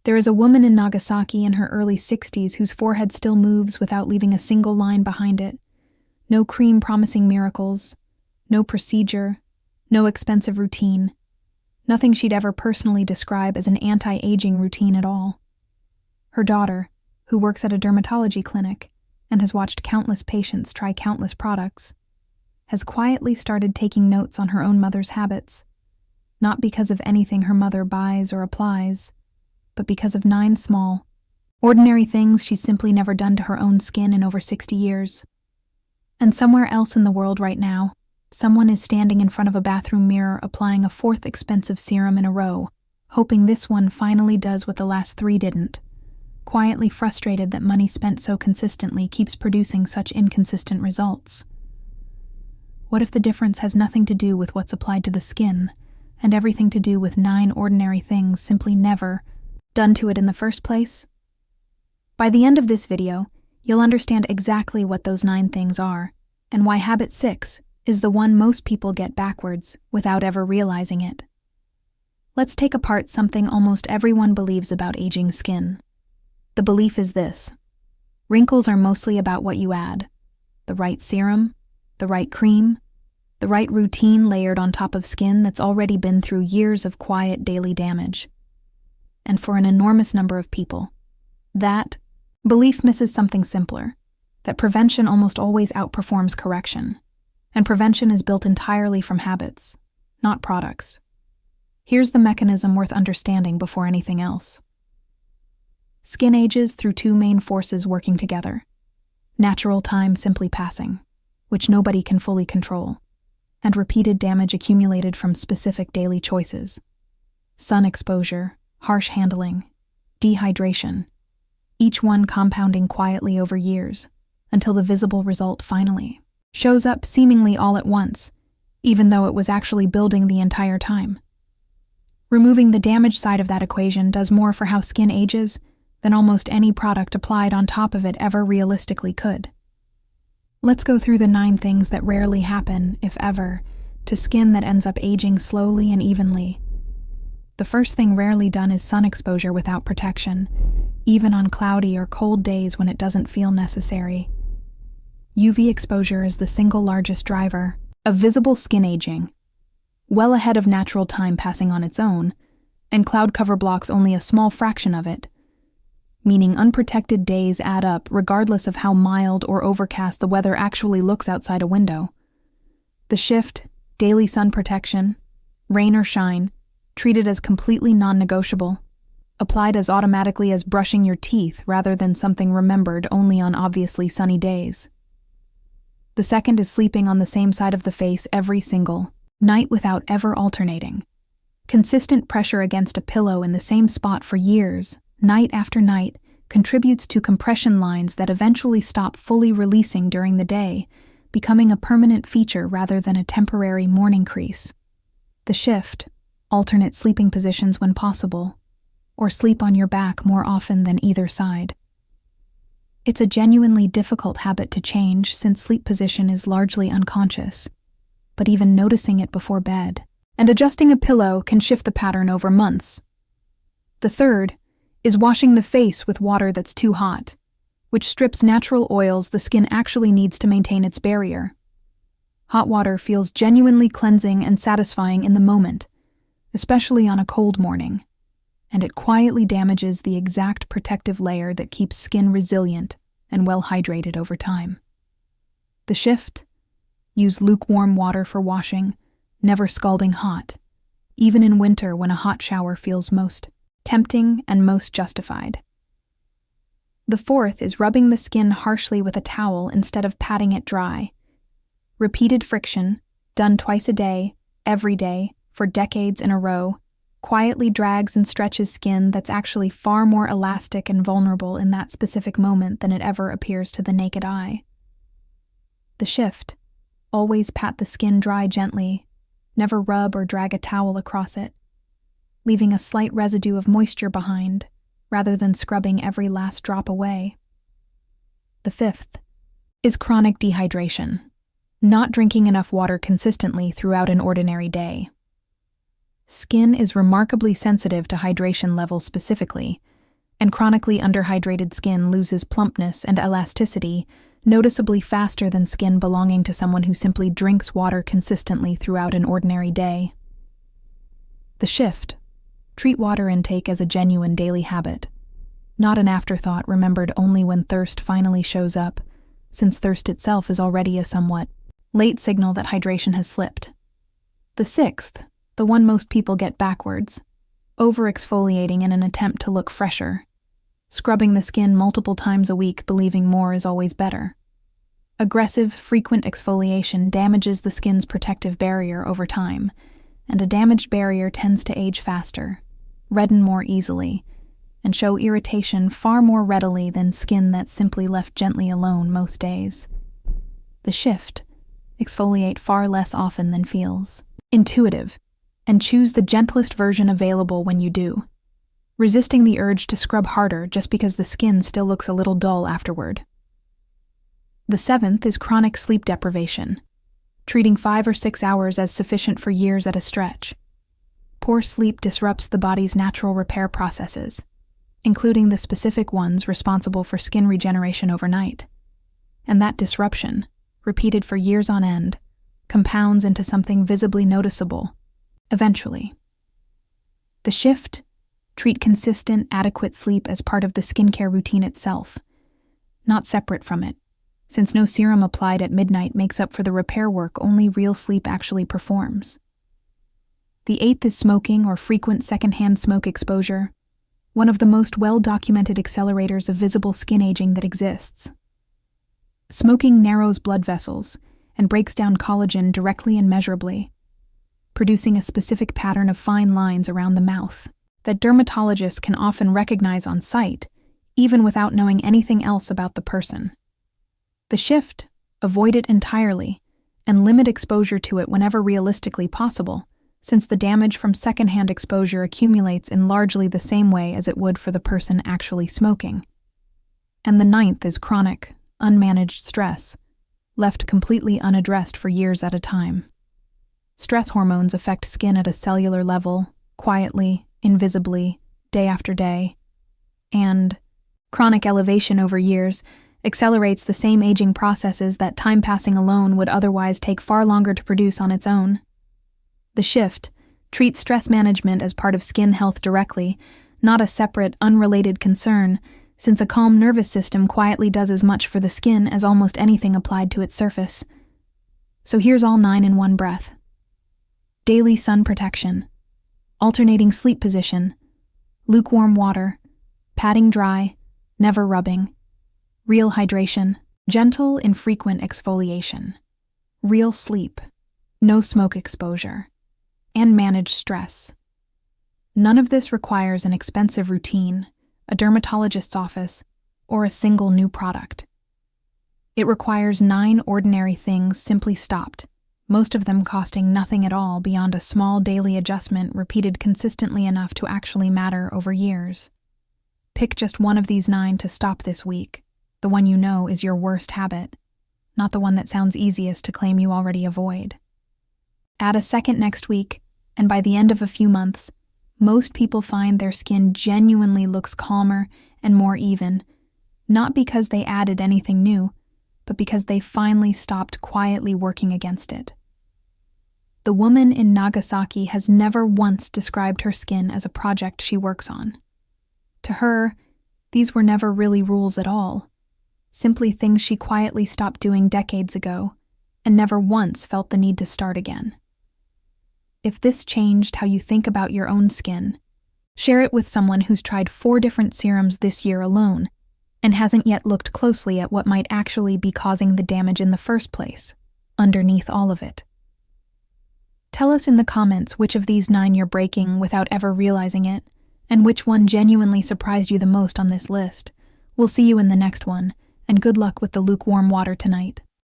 There is a woman in Nagasaki in her early 60s whose forehead still moves without leaving a single line behind it. No cream promising miracles, no procedure, no expensive routine. Nothing she'd ever personally describe as an anti-aging routine at all. Her daughter, who works at a dermatology clinic and has watched countless patients try countless products, has quietly started taking notes on her own mother's habits, not because of anything her mother buys or applies, but because of 9 small, ordinary things she's simply never done to her own skin in over 60 years. And somewhere else in the world right now, someone is standing in front of a bathroom mirror applying a 4th expensive serum in a row, hoping this one finally does what the last 3 didn't, quietly frustrated that money spent so consistently keeps producing such inconsistent results. What if the difference has nothing to do with what's applied to the skin, and everything to do with 9 ordinary things simply never done to it in the first place? By the end of this video, you'll understand exactly what those 9 things are, and why habit 6 is the one most people get backwards without ever realizing it. Let's take apart something almost everyone believes about aging skin. The belief is this: wrinkles are mostly about what you add, the right serum, the right cream, the right routine layered on top of skin that's already been through years of quiet daily damage. And for an enormous number of people, that belief misses something simpler, that prevention almost always outperforms correction, and prevention is built entirely from habits, not products. Here's the mechanism worth understanding before anything else. Skin ages through 2 main forces working together: natural time simply passing, which nobody can fully control, and repeated damage accumulated from specific daily choices: sun exposure, harsh handling, dehydration, each one compounding quietly over years, until the visible result finally shows up seemingly all at once, even though it was actually building the entire time. Removing the damage side of that equation does more for how skin ages than almost any product applied on top of it ever realistically could. Let's go through the 9 things that rarely happen, if ever, to skin that ends up aging slowly and evenly. The first thing rarely done is sun exposure without protection, even on cloudy or cold days when it doesn't feel necessary. UV exposure is the single largest driver of visible skin aging, well ahead of natural time passing on its own, and cloud cover blocks only a small fraction of it, meaning unprotected days add up regardless of how mild or overcast the weather actually looks outside a window. The shift, daily sun protection, rain or shine, treated as completely non-negotiable, applied as automatically as brushing your teeth rather than something remembered only on obviously sunny days. The second is sleeping on the same side of the face every single night without ever alternating. Consistent pressure against a pillow in the same spot for years, night after night, contributes to compression lines that eventually stop fully releasing during the day, becoming a permanent feature rather than a temporary morning crease. The shift, alternate sleeping positions when possible, or sleep on your back more often than either side. It's a genuinely difficult habit to change since sleep position is largely unconscious, but even noticing it before bed and adjusting a pillow can shift the pattern over months. The third is washing the face with water that's too hot, which strips natural oils the skin actually needs to maintain its barrier. Hot water feels genuinely cleansing and satisfying in the moment, especially on a cold morning, and it quietly damages the exact protective layer that keeps skin resilient and well hydrated over time. The shift: use lukewarm water for washing, never scalding hot, even in winter when a hot shower feels most tempting and most justified. The fourth is rubbing the skin harshly with a towel instead of patting it dry. Repeated friction, done twice a day, every day, for decades in a row, quietly drags and stretches skin that's actually far more elastic and vulnerable in that specific moment than it ever appears to the naked eye. The shift: always pat the skin dry gently, never rub or drag a towel across it, leaving a slight residue of moisture behind, rather than scrubbing every last drop away. The fifth is chronic dehydration, not drinking enough water consistently throughout an ordinary day. Skin is remarkably sensitive to hydration levels specifically, and chronically underhydrated skin loses plumpness and elasticity noticeably faster than skin belonging to someone who simply drinks water consistently throughout an ordinary day. The shift. Treat water intake as a genuine daily habit, not an afterthought remembered only when thirst finally shows up, since thirst itself is already a somewhat late signal that hydration has slipped. The sixth, the one most people get backwards, over-exfoliating in an attempt to look fresher, scrubbing the skin multiple times a week believing more is always better. Aggressive, frequent exfoliation damages the skin's protective barrier over time, and a damaged barrier tends to age faster, redden more easily, and show irritation far more readily than skin that's simply left gently alone most days. The shift. Exfoliate far less often than feels intuitive, and choose the gentlest version available when you do, resisting the urge to scrub harder just because the skin still looks a little dull afterward. The seventh is chronic sleep deprivation, treating 5 or 6 hours as sufficient for years at a stretch. Poor sleep disrupts the body's natural repair processes, including the specific ones responsible for skin regeneration overnight. And that disruption, repeated for years on end, compounds into something visibly noticeable, eventually. The shift. Treat consistent, adequate sleep as part of the skincare routine itself, not separate from it, since no serum applied at midnight makes up for the repair work only real sleep actually performs. The eighth is smoking or frequent secondhand smoke exposure, one of the most well-documented accelerators of visible skin aging that exists. Smoking narrows blood vessels and breaks down collagen directly and measurably, producing a specific pattern of fine lines around the mouth that dermatologists can often recognize on sight, even without knowing anything else about the person. The shift. Avoid it entirely, and limit exposure to it whenever realistically possible, since the damage from secondhand exposure accumulates in largely the same way as it would for the person actually smoking. And the ninth is chronic, unmanaged stress, left completely unaddressed for years at a time. Stress hormones affect skin at a cellular level, quietly, invisibly, day after day, and chronic elevation over years accelerates the same aging processes that time passing alone would otherwise take far longer to produce on its own. The shift. Treat stress management as part of skin health directly, not a separate, unrelated concern, since a calm nervous system quietly does as much for the skin as almost anything applied to its surface. So here's all 9 in one breath. Daily sun protection, alternating sleep position, lukewarm water, patting dry, never rubbing, real hydration, gentle, infrequent exfoliation, real sleep, no smoke exposure, and managed stress. None of this requires an expensive routine, a dermatologist's office, or a single new product. It requires 9 ordinary things simply stopped, most of them costing nothing at all beyond a small daily adjustment repeated consistently enough to actually matter over years. Pick just one of these 9 to stop this week, the one you know is your worst habit, not the one that sounds easiest to claim you already avoid. Add a second next week, and by the end of a few months, most people find their skin genuinely looks calmer and more even, not because they added anything new, but because they finally stopped quietly working against it. The woman in Nagasaki has never once described her skin as a project she works on. To her, these were never really rules at all, simply things she quietly stopped doing decades ago, and never once felt the need to start again. If this changed how you think about your own skin, share it with someone who's tried 4 different serums this year alone and hasn't yet looked closely at what might actually be causing the damage in the first place, underneath all of it. Tell us in the comments which of these 9 you're breaking without ever realizing it, and which one genuinely surprised you the most on this list. We'll see you in the next one, and good luck with the lukewarm water tonight.